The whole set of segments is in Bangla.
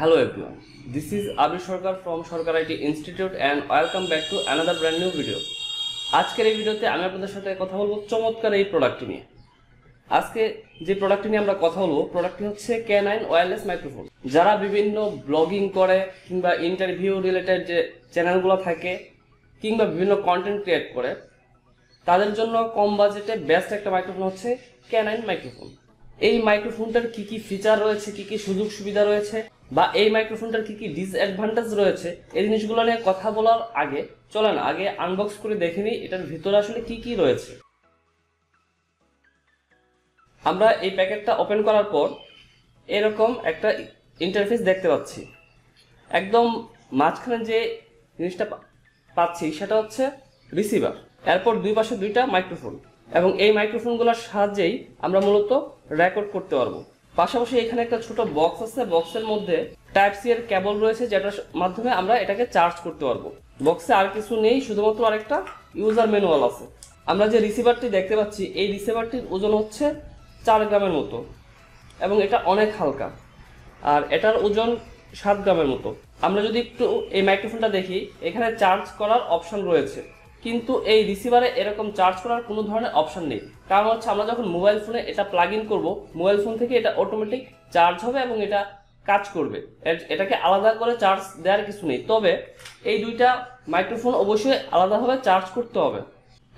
Hello everyone, this is Abir Sarkar from Sarkar IT Institute and welcome back to another brand new video. আজকের এই ভিডিওতে আমি আপনাদের সাথে কথা বলবো চমৎকার এই প্রোডাক্টটি নিয়ে। আজকে যে প্রোডাক্টটি নিয়ে আমরা কথা বলবো প্রোডাক্টটি হচ্ছে K9 ওয়্যারলেস মাইক্রোফোন। যারা বিভিন্ন ব্লগিং করে কিংবা ইন্টারভিউ রিলেটেড যে চ্যানেলগুলো থাকে কিংবা বিভিন্ন কন্টেন্ট ক্রিয়েট করে তাদের জন্য কম বাজেটে বেস্ট একটা মাইক্রোফোন হচ্ছে K9 মাইক্রোফোন। এই মাইক্রোফোনটার কি কি ফিচার রয়েছে, কি কি সুযোগ সুবিধা রয়েছে বা এই মাইক্রোফোনটার কি কি ডিসঅ্যাডভান্টেজ রয়েছে এই জিনিসগুলো নিয়ে কথা বলার আগে চলেন আগে আনবক্স করে দেখে নিই এটার ভিতরে আসলে কি কি রয়েছে। আমরা এই প্যাকেটটা ওপেন করার পর এরকম একটা ইন্টারফেস দেখতে পাচ্ছি। একদম মাঝখানে যে জিনিসটা পাচ্ছি সেটা হচ্ছে রিসিভার, এরপর দুই পাশে দুইটা মাইক্রোফোন এবং এই মাইক্রোফোনগুলোর সাহায্যেই আমরা মূলত রেকর্ড করতে পারবো। পাশাপাশি এখানে একটা ছোট বক্স আছে, বক্সের মধ্যে টাইপ সি এর কেবল রয়েছে যেটার মাধ্যমে আমরা এটাকে চার্জ করতে পারবো। বক্সে আর কিছু নেই, শুধুমাত্র আরেকটা ইউজার ম্যানুয়াল আছে। আমরা যে রিসিভারটি দেখতে পাচ্ছি এই রিসিভারটির ওজন হচ্ছে 4 গ্রামের মতো এবং এটা অনেক হালকা, আর এটার ওজন 7 গ্রামের মতো। আমরা যদি একটু এই মাইক্রোফোনটা দেখি এখানে চার্জ করার অপশন রয়েছে, কিন্তু এই রিসিভারে এরকম চার্জ করার কোনো ধরনের অপশন নেই। কারণ হচ্ছে আমরা যখন মোবাইল ফোনে এটা প্লাগ ইন করবো মোবাইল ফোন থেকে এটা অটোমেটিক চার্জ হবে এবং এটা কাজ করবে, এটাকে আলাদা করে চার্জ দেওয়ার কিছু নেই। তবে এই দুইটা মাইক্রোফোন অবশ্যই আলাদাভাবে চার্জ করতে হবে।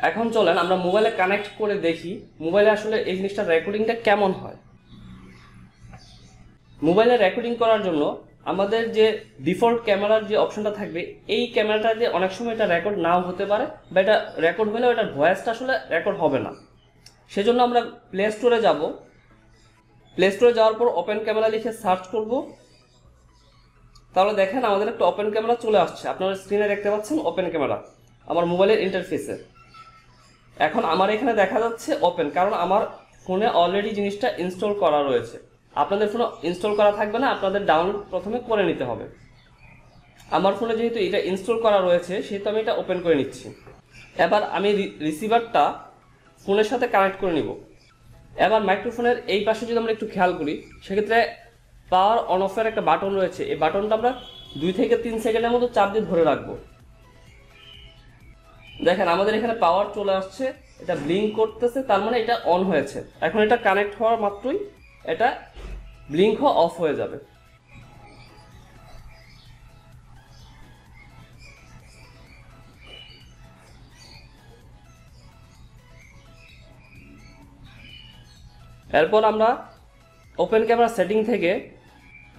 এখন চলেন আমরা মোবাইলে কানেক্ট করে দেখি মোবাইলে আসলে এই জিনিসটা রেকর্ডিংটা কেমন হয়। মোবাইলে রেকর্ডিং করার জন্য আমাদের যে ডিফল্ট ক্যামেরার যে অপশনটা থাকবে এই ক্যামেরাটা দিয়ে অনেক সময় এটা রেকর্ড নাও হতে পারে বা এটা রেকর্ড হলেও এটার ভয়েসটা আসলে রেকর্ড হবে না। সেজন্য আমরা প্লে স্টোরে যাব, প্লে স্টোরে যাওয়ার পর ওপেন ক্যামেরা লিখে সার্চ করব। তাহলে দেখেন আমাদের একটা ওপেন ক্যামেরা চলে আসছে, আপনারা স্ক্রিনে দেখতে পাচ্ছেন ওপেন ক্যামেরা আমার মোবাইলের ইন্টারফেসে। এখন আমার এখানে দেখা যাচ্ছে ওপেন, কারণ আমার ফোনে অলরেডি জিনিসটা ইনস্টল করা রয়েছে। আপনাদের ফোনে ইনস্টল করা থাকবে না, আপনাদের ডাউনলোড প্রথমে করে নিতে হবে। আমার ফোনে যেহেতু এটা ইনস্টল করা রয়েছে সেহেতু আমি এটা ওপেন করে নিচ্ছি। এবার আমি রিসিভারটা ফোনের সাথে কানেক্ট করে নিব। এবার মাইক্রোফোনের এই পাশে যদি আমরা একটু খেয়াল করি সেক্ষেত্রে পাওয়ার অন অফের একটা বাটন রয়েছে। এই বাটনটা আমরা 2 থেকে 3 সেকেন্ডের মতো চাপ দিয়ে ধরে রাখবো। দেখেন আমাদের এখানে পাওয়ার চলে আসছে, এটা ব্লিঙ্ক করতেছে, তার মানে এটা অন হয়েছে। এখন এটা কানেক্ট হওয়ার মাত্রই এটা ব্লিঙ্ক হওয়া অফ হয়ে যাবে। এরপর আমরা ওপেন ক্যামেরা সেটিং থেকে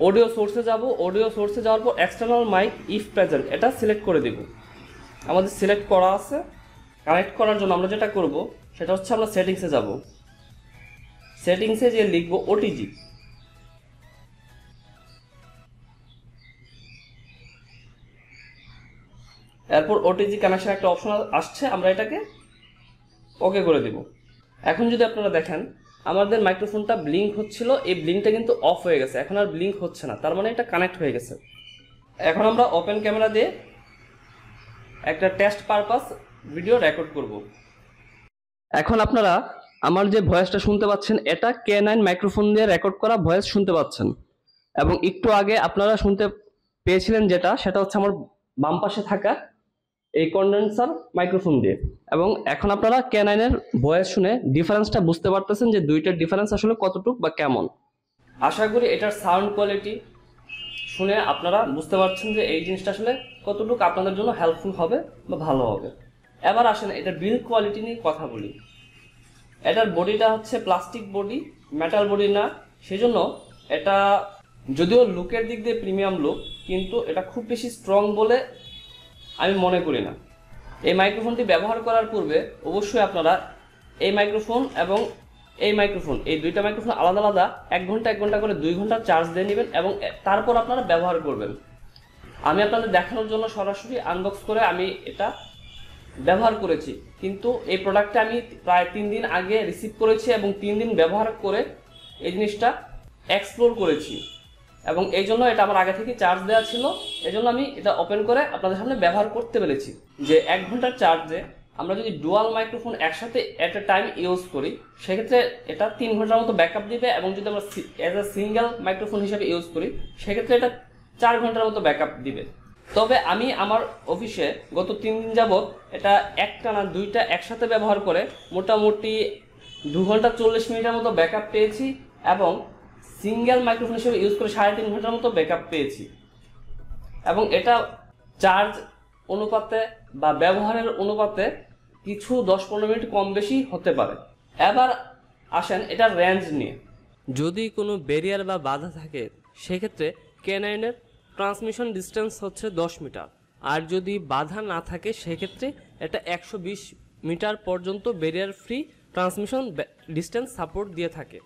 অডিও সোর্সে যাব। অডিও সোর্সে যাওয়ার পর এক্সটার্নাল মাইক ইফ প্রেজেন্ট এটা সিলেক্ট করে দেব। আমাদের সিলেক্ট করা আছে। কানেক্ট করার জন্য আমরা যেটা করব সেটা হচ্ছে আমরা সেটিংসে যাব। সেটিংসে যে লিখব ওটিজি, এরপর ওটিজি কানেকশন একটা অপশন আসছে, আমরা এটাকে ওকে করে দেব। এখন যদি আপনারা দেখেন আমাদের মাইক্রোফোনটা ব্লিঙ্ক হচ্ছিল, এই ব্লিঙ্কটা কিন্তু অফ হয়ে গেছে, এখন আর ব্লিঙ্ক হচ্ছে না, তার মানে এটা কানেক্ট হয়ে গেছে। এখন আমরা ওপেন ক্যামেরা দিয়ে একটা টেস্ট পারপাস ভিডিও রেকর্ড করব। এখন আপনারা আমার যে ভয়েসটা শুনতে পাচ্ছেন এটা K9 মাইক্রোফোন দিয়ে রেকর্ড করা ভয়েস শুনতে পাচ্ছেন, এবং একটু আগে আপনারা শুনতে পেয়েছিলেন যেটা সেটা হচ্ছে আমার বাম পাশে থাকা এই কন্ডেন্সার মাইক্রোফোন দিয়ে। এবং এখন আপনারা K9 এর ভয়েস শুনে ডিফারেন্সটা বুঝতে পারতেছেন যে দুইটার ডিফারেন্স আসলে কতটুকু বা কেমন। আশা করি এটার সাউন্ড কোয়ালিটি শুনে আপনারা বুঝতে পারছেন যে এই জিনিসটা আসলে কতটুকু আপনাদের জন্য হেল্পফুল হবে বা ভালো হবে। এবার আসেন এটা বিল্ড কোয়ালিটি নিয়ে কথা বলি। এটার বডিটা হচ্ছে প্লাস্টিক বডি, মেটাল বডি না, সেজন্য এটা যদিও লুকের দিক দিয়ে প্রিমিয়াম লুক, কিন্তু এটা খুব বেশি স্ট্রং বলে আমি মনে করি না। এই মাইক্রোফোনটি ব্যবহার করার পূর্বে অবশ্যই আপনারা এই মাইক্রোফোন এবং এই মাইক্রোফোন এই দুইটা মাইক্রোফোন আলাদা আলাদা 1 ঘন্টা 1 ঘন্টা করে 2 ঘন্টা চার্জ দিয়ে নেবেন এবং তারপর আপনারা ব্যবহার করবেন। আমি আপনাদের দেখানোর জন্য সরাসরি আনবক্স করে আমি এটা ব্যবহার করেছি, কিন্তু এই প্রোডাক্টটা আমি প্রায় 3 দিন আগে রিসিভ করেছি এবং 3 দিন ব্যবহার করে এই জিনিসটা এক্সপ্লোর করেছি এবং এই জন্য এটা আমার আগে থেকে চার্জ দেওয়া ছিল, এই জন্য আমি এটা ওপেন করে আপনাদের সামনে ব্যবহার করতে পেরেছি। যে 1 ঘন্টার চার্জে আমরা যদি ডুয়াল মাইক্রোফোন একসাথে এট এ টাইম ইউজ করি সেক্ষেত্রে এটা 3 ঘন্টার মতো ব্যাকআপ দিবে, এবং যদি আমরা এজ এ সিঙ্গেল মাইক্রোফোন হিসেবে ইউজ করি সেক্ষেত্রে এটা 4 ঘন্টার মতো ব্যাকআপ দিবে। তবে আমি আমার অফিসে গত 3 দিন যাবৎ এটা একটানা 2টা একসাথে ব্যবহার করে মোটামুটি 2 ঘন্টা 40 মিনিটের মতো ব্যাকআপ পেয়েছি এবং সিঙ্গেল মাইক্রোফোন হিসেবে ইউজ করে 3.5 ঘন্টার মতো ব্যাকআপ পেয়েছি। এবং এটা চার্জ অনুপাতে বা ব্যবহারের অনুপাতে কিছু 10-15 মিনিট কম বেশি হতে পারে। এবার আসেন এটার রেঞ্জ নিয়ে। যদি কোনো ব্যারিয়ার বা বাধা থাকে সেক্ষেত্রে K9-এর ট্রান্সমিশন ডিস্টেন্স হচ্ছে 10 মিটার, আর যদি বাধা না থাকে সেক্ষেত্রে এটা 120 মিটার পর্যন্ত barrier free transmission distance support দিয়ে থাকে।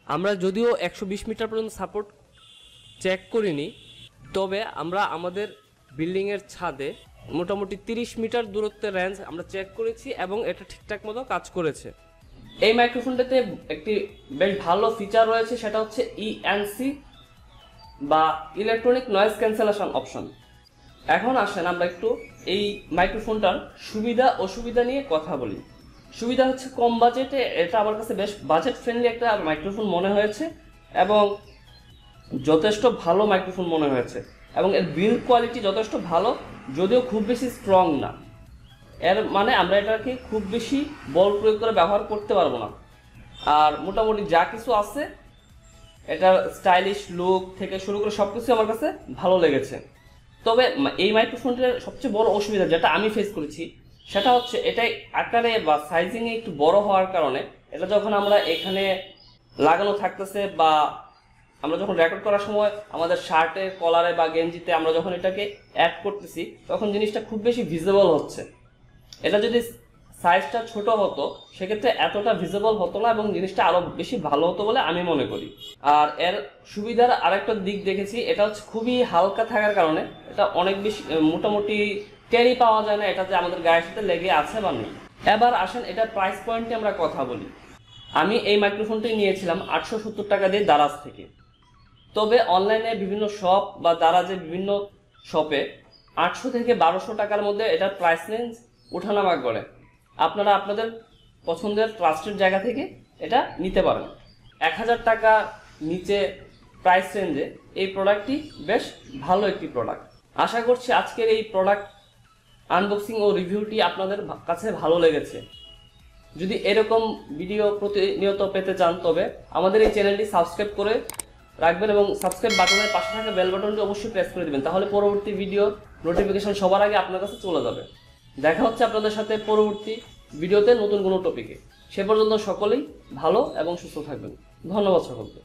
আমরা যদিও 120 মিটার পর্যন্ত সাপোর্ট চেক করিনি, তবে আমরা আমাদের বিল্ডিংয়ের ছাদে মোটামুটি 30 মিটার দূরত্বের রেঞ্জ আমরা চেক করেছি এবং এটা ঠিকঠাক মতো কাজ করেছে। এই মাইক্রোফোনটাতে একটি বেশ ভালো ফিচার রয়েছে, সেটা হচ্ছে ENC বা ইলেকট্রনিক নয়েজ ক্যান্সেলেশন অপশন। এখন আসেন আমরা একটু এই মাইক্রোফোনটার সুবিধা অসুবিধা নিয়ে কথা বলি। সুবিধা হচ্ছে কম বাজেটে এটা আমার কাছে বেশ বাজেট ফ্রেন্ডলি একটা মাইক্রোফোন মনে হয়েছে এবং যথেষ্ট ভালো মাইক্রোফোন মনে হয়েছে এবং এর বিল্ড কোয়ালিটি যথেষ্ট ভালো, যদিও খুব বেশি স্ট্রং না। এর মানে আমরা এটাকে খুব বেশি বল প্রয়োগ করে ব্যবহার করতে পারবো না। আর মোটামুটি যা কিছু আছে এটার স্টাইলিশ লুক থেকে শুরু করে সব কিছু আমার কাছে ভালো লেগেছে। তবে এই মাইক্রোফোনটার সবচেয়ে বড় অসুবিধা যেটা আমি ফেস করেছি সেটা হচ্ছে এটাই আকারে বা সাইজিংয়ে একটু বড় হওয়ার কারণে এটা যখন আমরা এখানে লাগানো থাকতেছে বা আমরা যখন রেকর্ড করার সময় আমাদের শার্টে কলারে বা গেঞ্জিতে আমরা যখন এটাকে অ্যাড করতেছি তখন জিনিসটা খুব বেশি ভিজিবল হচ্ছে। এটা যদি সাইজটা ছোট হতো সেক্ষেত্রে এতটা ভিজিবল হতো না এবং জিনিসটা আরো বেশি ভালো হতো বলে আমি মনে করি। আর এর সুবিধার আরেকটা দিক দেখেছি, এটা হচ্ছে খুবই হালকা থাকার কারণে এটা অনেক বেশি মোটামুটি টেরি পাওয়া যায় না এটা যে আমাদের গায়ের সাথে লেগে আছে বা নেই। এবার আসেন এটা প্রাইস পয়েন্টে আমরা কথা বলি। আমি এই মাইক্রোফোনটি নিয়েছিলাম 870 টাকা দিয়ে দারাজ থেকে। তবে অনলাইনে বিভিন্ন শপ বা দারাজে বিভিন্ন শপে 800 থেকে 1200 টাকার মধ্যে এটার প্রাইস রেঞ্জ ওঠানামা করে। আপনারা আপনাদের পছন্দের ট্রাস্টেড জায়গা থেকে এটা নিতে পারেন। 1000 টাকা নিচে প্রাইস রেঞ্জে এই প্রোডাক্টটি বেশ ভালো একটি প্রোডাক্ট। আশা করছি আজকের এই প্রোডাক্ট আনবক্সিং ও রিভিউটি আপনাদের কাছে ভালো লেগেছে। যদি এরকম ভিডিও প্রতিনিয়ত পেতে চান তবে আমাদের এই চ্যানেলটি সাবস্ক্রাইব করে রাখবেন এবং সাবস্ক্রাইব বাটনের পাশে থাকা বেল বাটনটি অবশ্যই প্রেস করে দিবেন, তাহলে পরবর্তী ভিডিও নোটিফিকেশন সবার আগে আপনার কাছে চলে যাবে। দেখা হচ্ছে আপনাদের সাথে পরবর্তী ভিডিওতে নতুন কোনো টপিকে। সে পর্যন্ত সকলেই ভালো এবং সুস্থ থাকবেন। ধন্যবাদ সকলকে।